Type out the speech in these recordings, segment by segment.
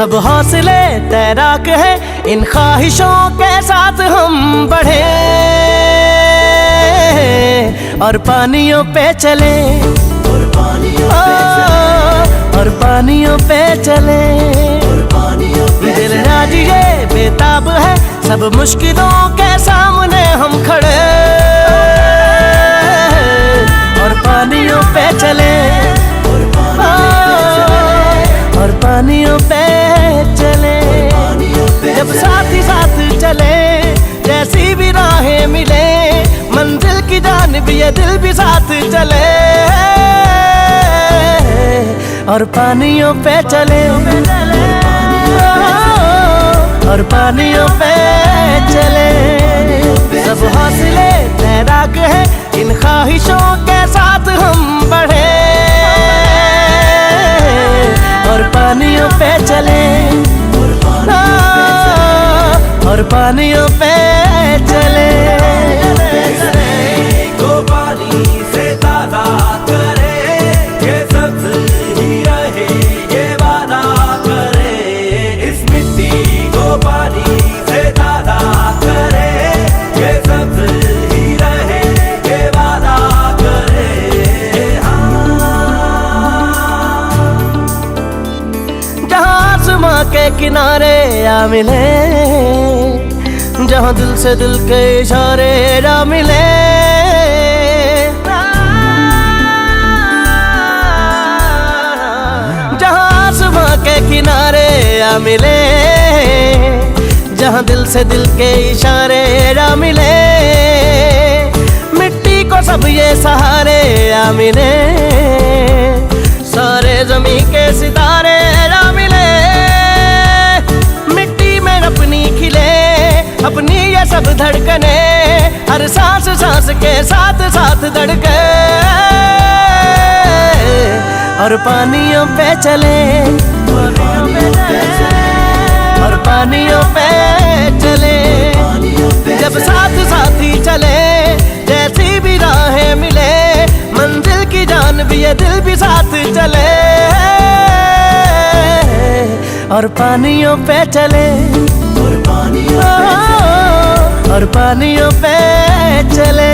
सब हौसले तैराक है, इन ख्वाहिशों के साथ हम बढ़े और पानियों पे चले, और पानियों पे चले। दिल आज ये बेताब है, सब मुश्किलों के सामने हम खड़े और पानियों पे चले, और पानियों पे चले। जब साथ ही साथ चले, जैसी भी राहें मिले, मंजिल की जानिब ये दिल भी साथ चले और पानियों पे चले, और पानियों पे चले। सब हौसले तैराक है, इन ख्वाहिशों के साथ हम बढ़े और पानियों पे चले, और पानियों पे चले। को पानी से ताज़ा करे, ये सब्ज़ ही रहे ये वादा करे। इस मिट्टी को पानी से ताज़ा करे, ये सब्ज़ ही रहे ये वादा करे। जहाँ आसमां के किनारे आ मिले, जहाँ दिल से दिल के इशारे जा मिले, जहाँ आसमां के किनारे आ मिले, जहाँ दिल से दिल के इशारे जा मिले। मिट्टी को सब ये सहारे आ मिले, सारे ज़मीं के सितारे जा मिले। मिट्टी में अपनी खिले, अपनी ये सब धड़कने, हर सांस सांस के साथ साथ धड़के और पानियों पे चले, और पानियों पे चले। जब साथ साथ ही चले, जैसी भी राहें मिले, मंजिल की जानिब ये दिल भी साथ चले और पानियों पे चले, और पानियों पे चले।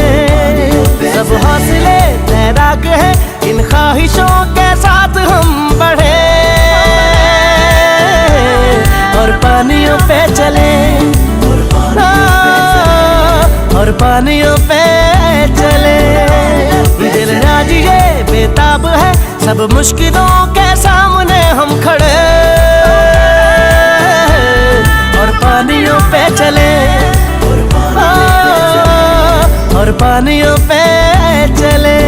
सब हौसले तैराक है, इन ख्वाहिशों के साथ हम बढ़े और पानियों पे चले, और पानियों पे चले। दिल आज ये बेताब है, सब मुश्किलों के सामने हम खड़े और पानियों पे चले, और पानियों पे चले।